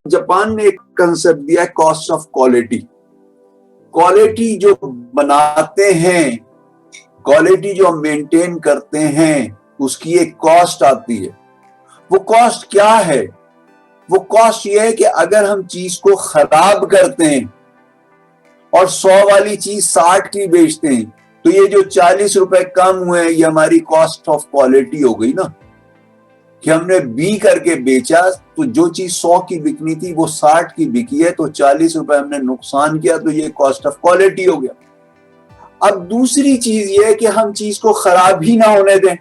Japan ने एक concept दिया है कॉस्ट ऑफ क्वालिटी। क्वालिटी जो बनाते हैं, क्वालिटी जो हम मेंटेन करते हैं, उसकी एक कॉस्ट आती है। वो कॉस्ट क्या है? वो कॉस्ट ये है कि अगर हम चीज को खराब करते हैं और 100 वाली चीज 60 की बेचते हैं, तो ये जो 40 रुपए कम हुए ये हमारी कॉस्ट ऑफ क्वालिटी हो गई ना, कि हमने बी करके बेचा, तो जो चीज 100 की बिकनी थी वो 60 की बिकी है, तो 40 रुपए हमने नुकसान किया, तो ये कॉस्ट ऑफ क्वालिटी हो गया। अब दूसरी चीज ये है कि हम चीज को खराब ही ना होने दें,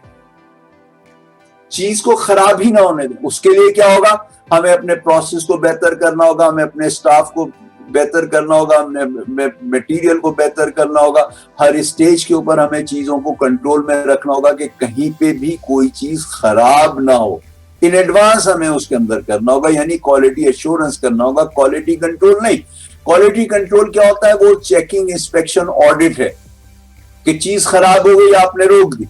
चीज को खराब ही ना होने दें। उसके लिए क्या होगा? हमें अपने प्रोसेस को बेहतर करना होगा, हमें अपने स्टाफ को बेहतर करना होगा, हमें मटेरियल को बेहतर करना होगा। हर स्टेज के ऊपर हमें चीजों को कंट्रोल में रखना होगा कि कहीं पे भी कोई चीज खराब ना हो। इन एडवांस हमें उसके अंदर करना होगा, यानी क्वालिटी एश्योरेंस करना होगा, क्वालिटी कंट्रोल नहीं। क्वालिटी कंट्रोल क्या होता है? वो चेकिंग, इंस्पेक्शन, ऑडिट है कि चीज खराब हो गई, आपने रोक दी।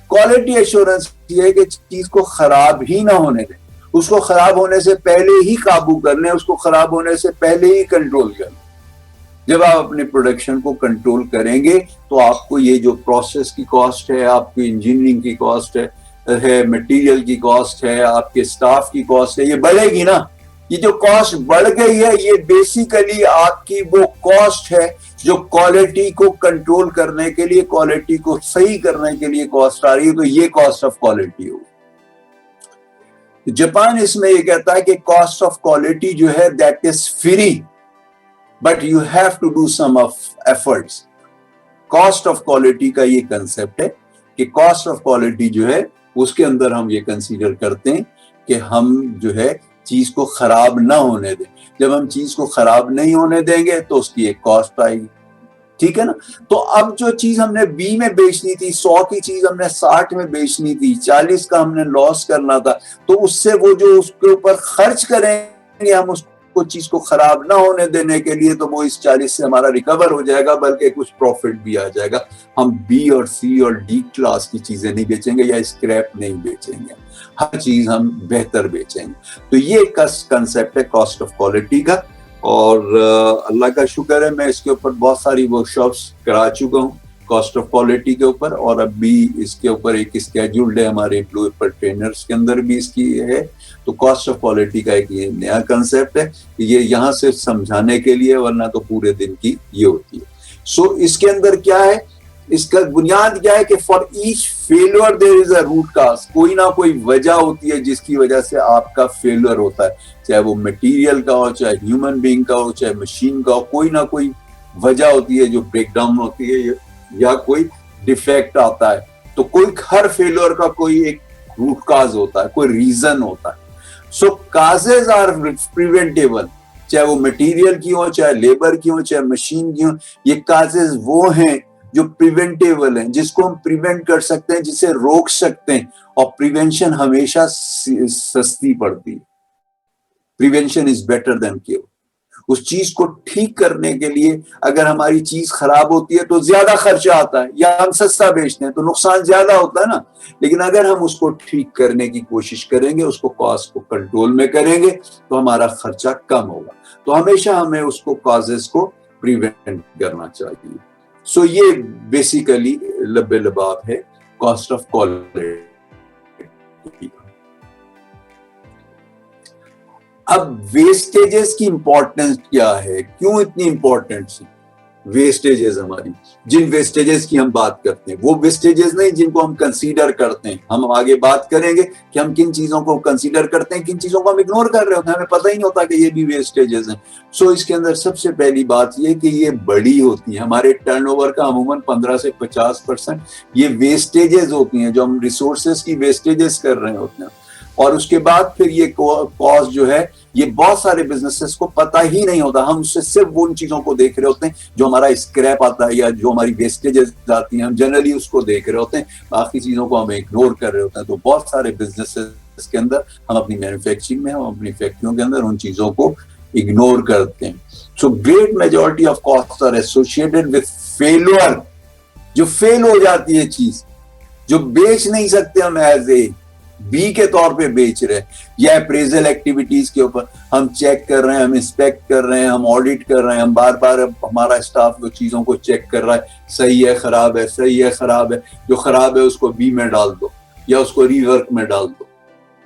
क्वालिटी एश्योरेंस ये है कि चीज को खराब ही ना होने दें, उसको खराब होने से पहले ही काबू कर लें, उसको खराब होने से पहले ही कंट्रोल कर लें। जब आप अपने प्रोडक्शन को कंट्रोल करेंगे तो आपको ये जो प्रोसेस की कॉस्ट है, आपकी इंजीनियरिंग की कॉस्ट है, मटेरियल की कॉस्ट है, आपके स्टाफ की कॉस्ट है, ये बढ़ेगी ना। ये जो कॉस्ट बढ़ गई है, ये बेसिकली आपकी वो कॉस्ट है जो क्वालिटी को कंट्रोल करने के लिए, क्वालिटी को सही करने के लिए कॉस्ट आ रही है, तो ये कॉस्ट ऑफ क्वालिटी होगी। जापान इसमें ये कहता है कि कॉस्ट ऑफ क्वालिटी जो है that is free, but you have to do some of efforts. Cost of quality का ये कंसेप्ट है कि कॉस्ट ऑफ क्वालिटी जो है उसके अंदर हम ये कंसीडर करते हैं कि हम जो है चीज को खराब ना होने दें। जब हम चीज को खराब नहीं होने देंगे तो उसकी एक कॉस्ट आएगी, ठीक है ना। तो अब जो चीज हमने बी में बेचनी थी, 100 की चीज हमने 60 में बेचनी थी, 40 का हमने लॉस करना था, तो उससे वो जो उसके ऊपर खर्च करेंगे हम उसको चीज को खराब ना होने देने के लिए, तो वो इस 40 से हमारा रिकवर हो जाएगा, बल्कि कुछ प्रॉफिट भी आ जाएगा। हम बी और सी और डी क्लास की चीजें नहीं बेचेंगे या स्क्रैप नहीं बेचेंगे, हर चीज हम बेहतर बेचेंगे। तो ये कंसेप्ट है कॉस्ट ऑफ क्वालिटी का, और अल्लाह का शुक्र है मैं इसके ऊपर बहुत सारी वर्कशॉप्स करा चुका हूँ कॉस्ट ऑफ क्वालिटी के ऊपर, और अभी इसके ऊपर एक स्केड्यूल्ड है हमारे एम्प्लॉय पर ट्रेनर्स के अंदर भी इसकी है। तो कॉस्ट ऑफ क्वालिटी का एक ये नया कंसेप्ट है, ये यहाँ से समझाने के लिए, वरना तो पूरे दिन की ये होती है। सो इसके अंदर क्या है, इसका बुनियाद क्या है कि for each failure there is a root cause. कोई ना कोई वजह होती है जिसकी वजह से आपका फेलियर होता है, चाहे वो मटेरियल का हो, चाहे ह्यूमन बीइंग का हो, चाहे मशीन का हो, कोई ना कोई वजह होती है जो ब्रेकडाउन होती है या कोई डिफेक्ट आता है। तो कोई हर फेलियर का कोई एक रूट काज होता है, कोई रीजन होता है। सो काजेज आर प्रिवेंटेबल, चाहे वो मटेरियल की हो, चाहे लेबर की हो, चाहे मशीन की हो। ये काजेज वो हैं जो प्रिवेंटेबल हैं, जिसको हम प्रिवेंट कर सकते हैं, जिसे रोक सकते हैं, और प्रिवेंशन हमेशा सस्ती पड़ती है। Prevention is better than cure. उस चीज को ठीक करने के लिए अगर हमारी चीज खराब होती है तो ज्यादा खर्चा आता है, या हम सस्ता बेचते हैं तो नुकसान ज्यादा होता है ना। लेकिन अगर हम उसको ठीक करने की कोशिश करेंगे, उसको कॉस्ट को कंट्रोल में करेंगे, तो हमारा खर्चा कम होगा। तो हमेशा हमें उसको कॉजेस को प्रिवेंट करना चाहिए। सो ये बेसिकली लब्बे लबाब है कॉस्ट ऑफ क्वालिटी। अब वेस्टेजेस की इंपॉर्टेंस क्या है, क्यों इतनी इंपॉर्टेंट है वेस्टेजेस हमारी? जिन वेस्टेजेस की हम बात करते हैं वो वेस्टेजेस नहीं जिनको हम कंसीडर करते हैं। हम आगे बात करेंगे कि हम किन चीजों को कंसीडर करते हैं, किन चीजों को हम इग्नोर कर रहे होते हैं, हमें पता ही नहीं होता कि ये भी वेस्टेजेस हैं। सो इसके अंदर सबसे पहली बात ये कि ये बड़ी होती है, हमारे टर्नओवर का अमूमन 15 से 50% ये वेस्टेजेस होती हैं, जो हम रिसोर्सेज की वेस्टेजेस कर रहे होते हैं। और उसके बाद फिर ये कॉस्ट जो है, ये बहुत सारे बिजनेसेस को पता ही नहीं होता। हम उससे सिर्फ उन चीजों को देख रहे होते हैं जो हमारा स्क्रैप आता है या जो हमारी वेस्टेजेस आती हैं, हम जनरली उसको देख रहे होते हैं, बाकी चीजों को हम इग्नोर कर रहे होते हैं। तो बहुत सारे बिजनेसेस के अंदर हम अपनी मैन्युफैक्चरिंग में, हम अपनी फैक्ट्रियों के अंदर उन चीजों को इग्नोर करते हैं। So great majority of cost are associated with failure. जो फेल हो जाती है चीज, जो बेच नहीं सकते हम एज ए, बी के तौर पे बेच रहे हैं, या अप्रेजल एक्टिविटीज के ऊपर हम चेक कर रहे हैं, हम इंस्पेक्ट कर रहे हैं, हम ऑडिट कर रहे हैं, हम बार बार हमारा स्टाफ वो चीजों को चेक कर रहा है, सही है खराब है, सही है खराब है, जो खराब है उसको बी में डाल दो या उसको रीवर्क में डाल दो।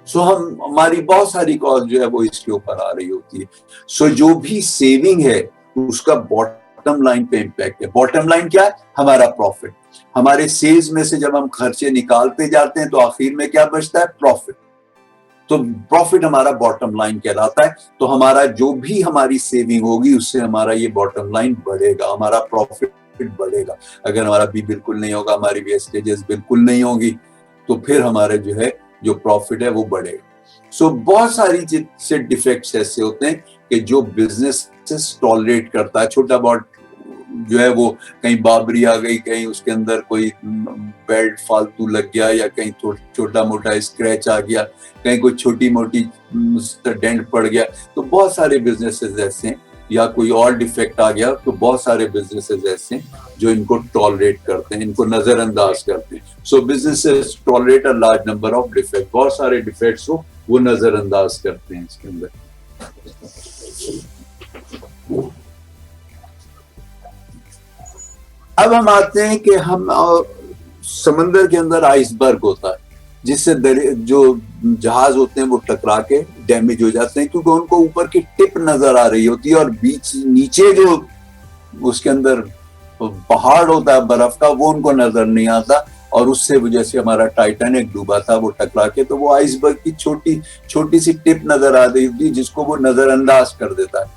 सो हम हमारी बहुत सारी कॉस्ट जो है वो इसके ऊपर आ रही होती है। सो जो भी सेविंग है उसका बॉटम लाइन पे इम्पैक्ट है। बॉटम लाइन क्या है? हमारा प्रॉफिट। हमारे सेल्स में से जब हम खर्चे निकालते जाते हैं तो आखिर में क्या बचता है? प्रॉफिट। तो प्रॉफिट हमारा बॉटम लाइन कहलाता है। तो हमारा जो भी हमारी सेविंग होगी उससे हमारा ये बॉटम लाइन बढ़ेगा, हमारा प्रॉफिट बढ़ेगा। अगर हमारा बी बिल्कुल नहीं होगा, हमारी वेस्टेजेस बिल्कुल नहीं होगी, तो फिर हमारे जो है जो प्रॉफिट है वो बढ़ेगा। सो बहुत सारी से डिफेक्ट्स ऐसे होते हैं कि जो बिजनेस से टॉलरेट करता है। छोटा बहुत जो है वो कहीं बाबरी आ गई, कहीं उसके अंदर कोई बेल्ट फालतू लग गया, या कहीं छोटा मोटा स्क्रैच आ गया, कहीं कोई छोटी मोटी डेंट पड़ गया, तो बहुत सारे बिजनेसेस ऐसे हैं, या कोई और डिफेक्ट आ गया, तो बहुत सारे बिजनेसेस ऐसे हैं जो इनको टॉलरेट करते हैं, इनको नजरअंदाज करते हैं। So businesses tolerate a large number of defect, बहुत सारे डिफेक्ट्स को वो नजरअंदाज करते हैं इसके अंदर। अब हम आते हैं कि हम समंदर के अंदर आइसबर्ग होता है, जिससे जो जहाज होते हैं वो टकरा के डैमेज हो जाते हैं, क्योंकि उनको ऊपर की टिप नजर आ रही होती है और बीच नीचे जो उसके अंदर पहाड़ होता है बर्फ का वो उनको नजर नहीं आता। और उससे वजह से हमारा टाइटैनिक डूबा था, वो टकरा के, तो वो आइसबर्ग की छोटी छोटी सी टिप नजर आ रही थी जिसको वो नजरअंदाज कर देता है।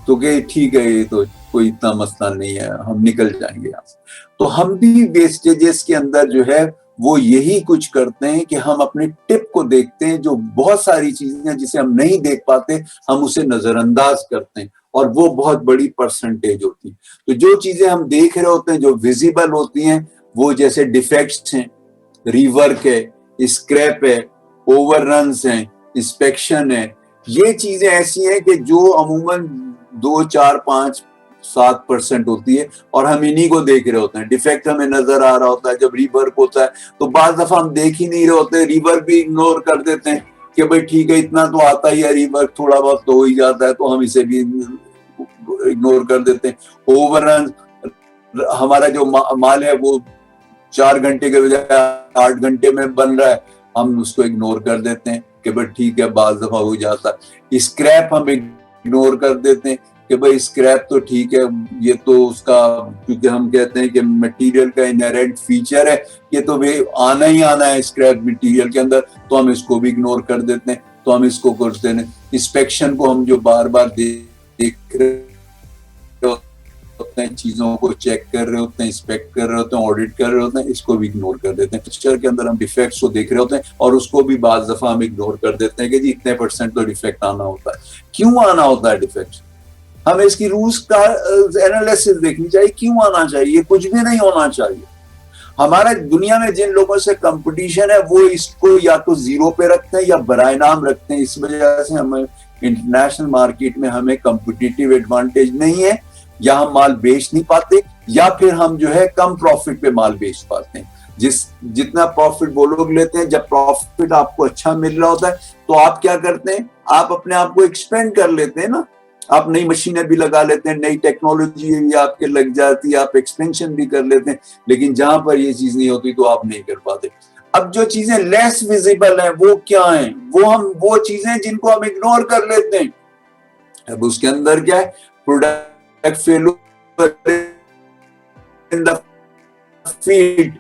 तो कि ठीक है, ये तो कोई इतना मसला नहीं है, हम निकल जाएंगे यहाँ से। तो हम भी वेस्टेजेस के अंदर जो है वो यही कुछ करते हैं कि हम अपने टिप को देखते हैं, जो बहुत सारी चीजें हैं जिसे हम नहीं देख पाते, हम उसे नजरअंदाज करते हैं, और वो बहुत बड़ी परसेंटेज होती है। तो जो चीजें हम देख रहे होते हैं, जो विजिबल होती हैं, वो जैसे डिफेक्ट्स हैं, रीवर्क है, स्क्रैप है, ओवररन्स हैं, इंस्पेक्शन है, ये चीजें ऐसी हैं कि जो अमूमन 2, 4, 5, 7% होती है, और हम इन्हीं को देख रहे होते हैं। डिफेक्ट हमें नजर आ रहा होता है, जब रीवर्क होता है तो बाज दफा हम देख ही नहीं रहे होते, रीवर्क भी इग्नोर कर देते हैं कि भाई ठीक है, इतना तो आता ही है, रीवर्क थोड़ा बहुत तो हो ही जाता है, तो हम इसे भी इग्नोर कर देते हैं। ओवररन, हमारा जो माल है वो 4 घंटे के बजाय 8 घंटे में बन रहा है, हम उसको इग्नोर कर देते हैं कि भाई ठीक है, बाज दफा हो जाता है। स्क्रैप हम इग्नोर कर देते हैं कि भाई स्क्रैप तो ठीक है, ये तो उसका, क्योंकि हम कहते हैं कि मटेरियल का इनहेरेंट फीचर है, ये तो वे आना ही आना है स्क्रैप मटेरियल के अंदर, तो हम इसको भी इग्नोर कर देते हैं, तो हम इसको करते हैं। इंस्पेक्शन को हम जो बार बार देख रहे होते हैं, चीजों को चेक कर रहे होते हैं, इंस्पेक्ट कर रहे होते हैं, ऑडिट कर रहे होते हैं, इसको भी इग्नोर कर देते हैं। पिक्चर के अंदर हम डिफेक्ट्स को देख रहे होते हैं और उसको भी बाज दफा हम इग्नोर कर देते हैं कि जी इतने % तो डिफेक्ट आना होता है। क्यों आना होता है डिफेक्ट? हमें इसकी रूल्स का एनालिसिस देखनी चाहिए, क्यों आना चाहिए? कुछ भी नहीं होना चाहिए। हमारा दुनिया में जिन लोगों से कंपटीशन है वो इसको या तो जीरो पे रखते हैं या बराए नाम रखते हैं। इस वजह से हमें इंटरनेशनल मार्केट में हमें कंपिटिटिव एडवांटेज नहीं है, या हम माल बेच नहीं पाते, या फिर हम जो है कम प्रॉफिट पे माल बेच पाते हैं। जितना प्रॉफिट वो लोग लेते हैं, जब प्रॉफिट आपको अच्छा मिल रहा होता है तो आप क्या करते हैं, आप अपने आप को एक्सपेंड कर लेते हैं ना, आप नई मशीनें भी लगा लेते हैं, नई टेक्नोलॉजी भी आपके लग जाती है, आप एक्सपेंशन भी कर लेते हैं। लेकिन जहां पर ये चीज नहीं होती तो आप नहीं कर पाते। अब जो चीजें लेस विजिबल हैं वो क्या हैं? वो चीजें जिनको हम इग्नोर कर लेते हैं। अब उसके अंदर क्या है? Product failure in the feed,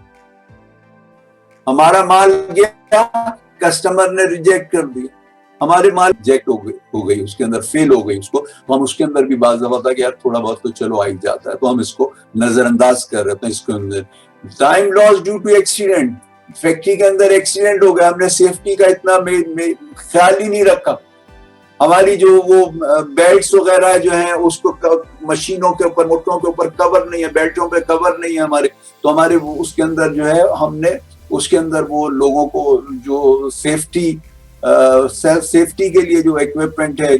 हमारा माल गया, कस्टमर ने रिजेक्ट कर दिया, हमारे माल रिजेक्ट हो गई, उसके अंदर फेल हो गई उसको, तो हम उसके अंदर भी बात दफा था कि यार थोड़ा बहुत तो चलो आ ही जाता है, तो हम इसको नजरअंदाज कर रहे थे। इसके अंदर time loss due to accident, factory के अंदर एक्सीडेंट हो गया, हमने सेफ्टी का इतना ख्याल ही नहीं रखा, हमारी जो वो बेल्ट्स वगैरह जो है उसको मशीनों के ऊपर, मोटरों के ऊपर कवर नहीं है, बेल्टों पे कवर नहीं है हमारे, तो हमारे उसके अंदर जो है हमने उसके अंदर वो लोगों को जो सेफ्टी के लिए जो इक्विपमेंट है,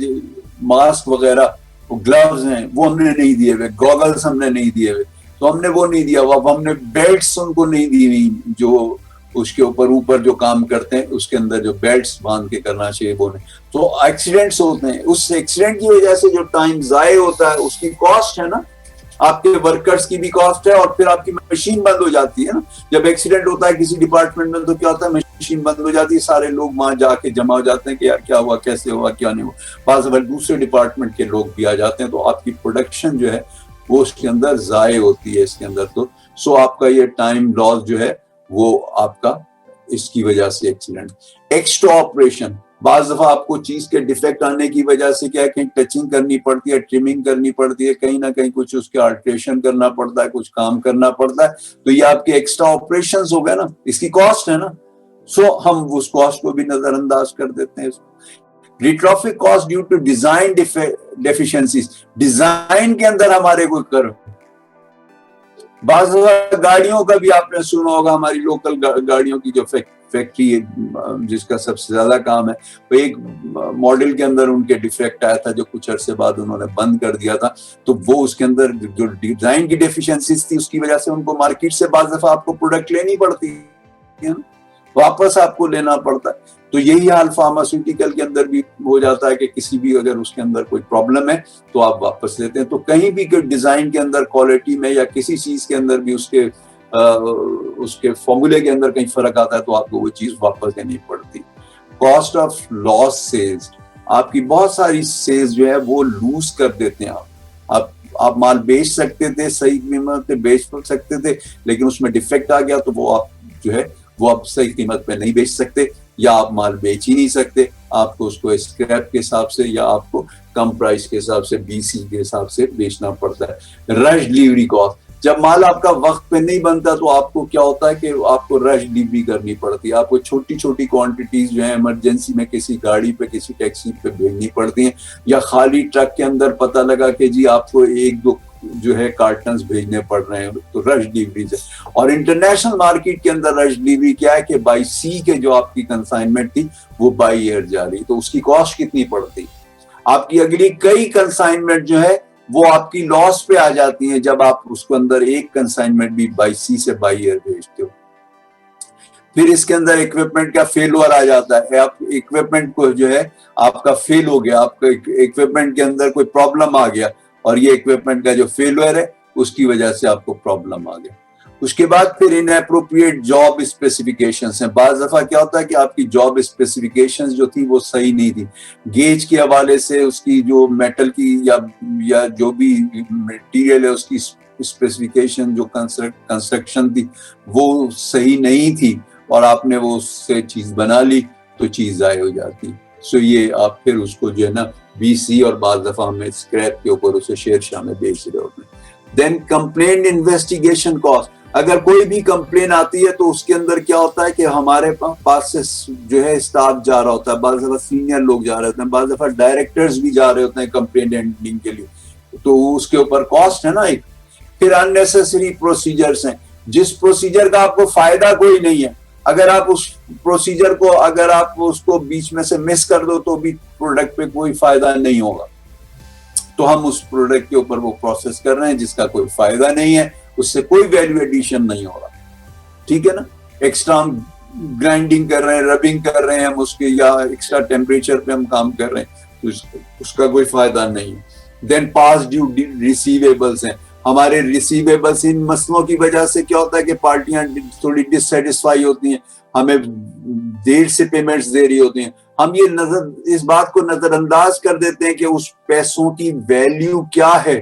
मास्क वगैरह, ग्लव्स हैं, वो हमने नहीं दिए हुए, गॉगल्स हमने नहीं दिए हुए, तो हमने वो नहीं दिया हुआ। अब हमने बेल्ट्स उनको नहीं दी हुई जो उसके ऊपर जो काम करते हैं उसके अंदर जो बेल्ट्स बांध के करना चाहिए वो नहीं। तो एक्सीडेंट्स होते हैं, उस एक्सीडेंट की वजह से जो टाइम जाए होता है उसकी कॉस्ट है ना, आपके वर्कर्स की भी कॉस्ट है, और फिर आपकी मशीन बंद हो जाती है ना। जब एक्सीडेंट होता है किसी डिपार्टमेंट में तो क्या होता है, मशीन बंद हो जाती है, सारे लोग वहां जाके जमा हो जाते हैं कि यार क्या हुआ, कैसे हुआ, क्या नहीं हुआ। पास अगर दूसरे डिपार्टमेंट के लोग भी आ जाते हैं तो आपकी प्रोडक्शन जो है वो उसके अंदर जाए होती है इसके अंदर। तो सो आपका ये टाइम लॉस जो है वो आपका इसकी वजह से एक्सीडेंट। एक्स्ट्रा ऑपरेशन, बाज दफा आपको चीज के डिफेक्ट आने की वजह से क्या है, कहीं टचिंग करनी पड़ती है, ट्रिमिंग करनी पड़ती है, कहीं ना कहीं कुछ उसके अल्ट्रेशन करना पड़ता है, कुछ काम करना पड़ता है, तो ये आपके एक्स्ट्रा ऑपरेशंस हो गए ना, इसकी कॉस्ट है ना। सो हम उस कॉस्ट को भी नजरअंदाज कर देते हैं। Retrofit cost due to design deficiencies, design के अंदर हमारे कोई कर, बाज़ गाड़ियों का भी आपने सुना होगा, हमारी लोकल गाड़ियों की जो फैक्ट्री है जिसका सबसे ज्यादा काम है, वो एक मॉडल के अंदर उनके डिफेक्ट आया था जो कुछ अरसे बाद उन्होंने बंद कर दिया था। तो वो उसके अंदर जो डिजाइन की डेफिशिएंसीज थी उसकी वजह से उनको मार्केट से बाज़ दफा आपको प्रोडक्ट लेनी पड़ती है, वापस आपको लेना पड़ता है। तो यही हाल फार्मास्यूटिकल के अंदर भी हो जाता है कि किसी भी अगर उसके अंदर कोई प्रॉब्लम है तो आप वापस लेते हैं। तो कहीं भी कोई डिजाइन के अंदर, क्वालिटी में या किसी चीज के अंदर भी उसके फॉर्मूले के अंदर कहीं फर्क आता है तो आपको वो चीज वापस देनी पड़ती। कॉस्ट ऑफ लॉस सेल्स, आपकी बहुत सारी सेल्स जो है वो लूज कर देते हैं आप माल बेच सकते थे, सही कीमत पे बेच सकते थे, लेकिन उसमें डिफेक्ट आ गया तो वो आप जो है वो आप सही कीमत पे नहीं बेच सकते, या आप माल बेच ही नहीं सकते, आपको उसको स्क्रैप के हिसाब से या आपको कम प्राइस के हिसाब से, बीसी के हिसाब से बेचना पड़ता है। रश डिलीवरी कॉस्ट, जब माल आपका वक्त पे नहीं बनता तो आपको क्या होता है कि आपको रश डिलीवरी करनी पड़ती है, आपको छोटी छोटी क्वांटिटीज जो है इमरजेंसी में किसी गाड़ी पे, किसी टैक्सी पे भेजनी पड़ती हैं, या खाली ट्रक के अंदर पता लगा कि जी आपको एक दो जो है कार्टन्स भेजने पड़ रहे हैं, तो रश डिलीवरी से। और इंटरनेशनल मार्केट के अंदर रश डिलीवरी क्या है कि बाई सी के जो आपकी कंसाइनमेंट थी वो बाई एयर जा रही, तो उसकी कॉस्ट कितनी पड़ती, आपकी अगली कई कंसाइनमेंट जो है वो आपकी लॉस पे आ जाती है जब आप उसको अंदर एक कंसाइनमेंट भी बाई सी से बाई एयर भेजते हो। फिर इसके अंदर इक्विपमेंट का फेलुअर आ जाता है, आप इक्विपमेंट को जो है आपका फेल हो गया, आपका इक्विपमेंट के अंदर कोई प्रॉब्लम आ गया और ये इक्विपमेंट का जो फेलुअर है उसकी वजह से आपको प्रॉब्लम आ गया। उसके बाद फिर इनएप्रोप्रिएट जॉब स्पेसिफिकेशंस हैं। बाज़ दफा क्या होता है कि आपकी जॉब स्पेसिफिकेशंस जो थी वो सही नहीं थी, गेज के हवाले से उसकी जो मेटल की या जो भी मटेरियल है उसकी स्पेसिफिकेशन जो कंस्ट्रक्शन थी वो सही नहीं थी, और आपने वो उससे चीज बना ली तो चीज ज़ाय हो जाती। सो ये आप फिर उसको जो है ना बीसी और बाज़ दफा हमें स्क्रैप के ऊपर उसे शेरशाह में बेच रहे होते हैं। देन कंप्लेंट इन्वेस्टिगेशन कॉस्ट, अगर कोई भी कंप्लेन आती है तो उसके अंदर क्या होता है कि हमारे पास से जो है स्टाफ जा रहा होता है, बाज़ दफा सीनियर लोग जा रहे होते हैं, बाज़ दफा डायरेक्टर्स भी जा रहे होते हैं कंप्लेंट हैंडलिंग के लिए, तो उसके ऊपर कॉस्ट है ना एक। फिर अननेसेसरी प्रोसीजर्स हैं, जिस प्रोसीजर का आपको फायदा कोई नहीं है, अगर आप उस प्रोसीजर को अगर आप उसको बीच में से मिस कर दो तो भी प्रोडक्ट पे कोई फायदा नहीं होगा। तो हम उस प्रोडक्ट के ऊपर वो प्रोसेस कर रहे हैं जिसका कोई फायदा नहीं है, उससे कोई वैल्यू एडिशन नहीं हो रहा, ठीक है ना। एक्स्ट्रा हम ग्राइंडिंग कर रहे हैं, रबिंग कर रहे हैं हम उसके, या एक्स्ट्रा टेम्परेचर पे हम काम कर रहे हैं, तो उसका कोई फायदा नहीं है। देन पास ड्यू रिसीवेबल्स हैं, हमारे रिसीवेबल्स इन मसलों की वजह से क्या होता है कि पार्टियां थोड़ी डिससेटिस्फाई होती हैं, हमें देर से पेमेंट्स दे रही होती हैं, हम ये इस बात को नजरअंदाज कर देते हैं कि उस पैसों की वैल्यू क्या है।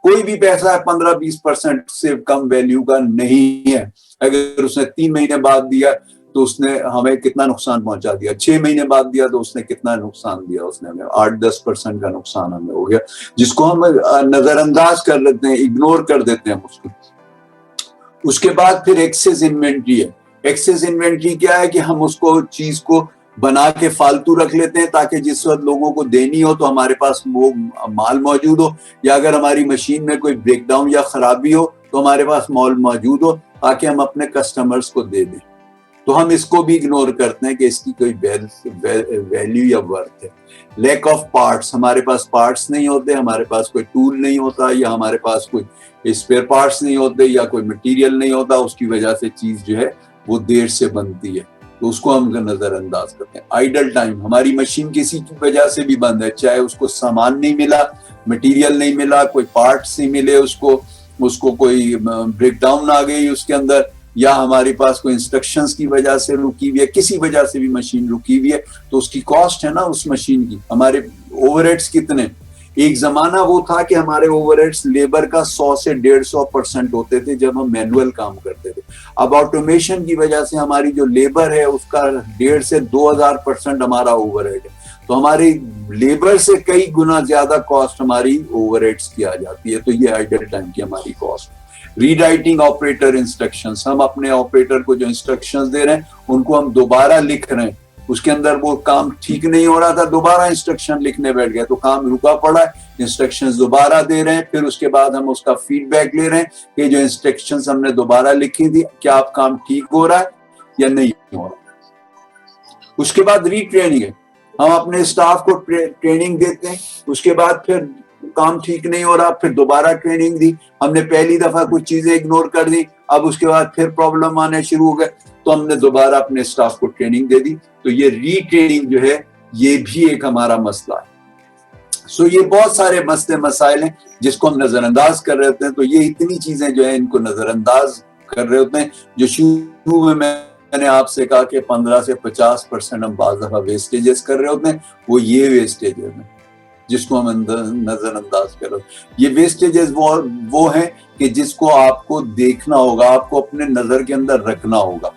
कोई भी पैसा है 15-20% से कम वैल्यू का नहीं है। अगर उसने 3 महीने बाद दिया तो उसने हमें कितना नुकसान पहुंचा दिया, 6 महीने बाद दिया तो उसने कितना नुकसान दिया, उसने हमें 8-10% का नुकसान हमें हो गया, जिसको हम नजरअंदाज कर लेते हैं, इग्नोर कर देते हैं उसको। उसके बाद फिर एक्सेस इन्वेंट्री है। एक्सेस इन्वेंट्री क्या है कि हम उसको चीज को बना के फालतू रख लेते हैं ताकि जिस वक्त लोगों को देनी हो तो हमारे पास वो माल मौजूद हो, या अगर हमारी मशीन में कोई ब्रेकडाउन या खराबी हो तो हमारे पास माल मौजूद हो ताकि हम अपने कस्टमर्स को दे दें। तो हम इसको भी इग्नोर करते हैं कि इसकी कोई वैल्यू या वर्थ है। लैक ऑफ पार्ट्स, हमारे पास पार्ट्स नहीं होते, हमारे पास कोई टूल नहीं होता, या हमारे पास कोई स्पेयर पार्ट्स नहीं होते, या कोई मटेरियल नहीं होता, उसकी वजह से चीज जो है वो देर से बनती है, तो उसको हम नजरअंदाज करते हैं। आइडल टाइम, हमारी मशीन किसी की वजह से भी बंद है, चाहे उसको सामान नहीं मिला, मटेरियल नहीं मिला, कोई पार्ट्स नहीं मिले उसको कोई ब्रेकडाउन आ गई उसके अंदर, या हमारे पास कोई इंस्ट्रक्शंस की वजह से रुकी हुई है, किसी वजह से भी मशीन रुकी हुई है, तो उसकी कॉस्ट है ना उस मशीन की। हमारे ओवरहेड्स कितने, एक जमाना वो था कि हमारे ओवरहेड्स लेबर का 100 से 150% होते थे जब हम मैनुअल काम करते थे। अब ऑटोमेशन की वजह से हमारी जो लेबर है उसका 1.5 से 2000% हमारा ओवरहेड है, तो हमारी लेबर से कई गुना ज्यादा कॉस्ट हमारी ओवरहेड्स की आ जाती है। तो ये आइडल टाइम की हमारी कॉस्ट। रीराइटिंग ऑपरेटर इंस्ट्रक्शंस, हम अपने ऑपरेटर को जो इंस्ट्रक्शंस दे रहे हैं उनको हम दोबारा लिख रहे हैं, उसके अंदर वो काम ठीक नहीं हो रहा था, दोबारा इंस्ट्रक्शन लिखने बैठ गए तो काम रुका पड़ा है, इंस्ट्रक्शंस दोबारा दे रहे हैं, फिर उसके बाद हम उसका फीडबैक ले रहे हैं कि जो इंस्ट्रक्शंस हमने दोबारा लिखी थी क्या आप काम ठीक हो रहा है या नहीं हो रहा। उसके बाद रीट्रेनिंग है, हम अपने स्टाफ को ट्रेनिंग देते हैं, उसके बाद फिर काम ठीक नहीं हो रहा, फिर दोबारा ट्रेनिंग दी, हमने पहली दफा कुछ चीजें इग्नोर कर दी, अब उसके बाद फिर प्रॉब्लम आने शुरू हो गए, तो हमने दोबारा अपने स्टाफ को ट्रेनिंग दे दी। तो ये रीट्रेनिंग जो है ये भी एक हमारा मसला है। सो ये बहुत सारे मसले मसाइल हैं जिसको हम नजरअंदाज कर रहे होते हैं। तो ये इतनी चीजें जो है इनको नजरअंदाज कर रहे होते हैं, जो शुरू में मैंने आपसे कहा कि 15 से 50% हम बाज दफा वेस्टेजेस कर रहे होते हैं, वो ये वेस्टेजेस हैं जिसको हम नजरअंदाज कर रहे हो। ये वेस्टेजेस वो हैं कि जिसको आपको देखना होगा, आपको अपने नजर के अंदर रखना होगा।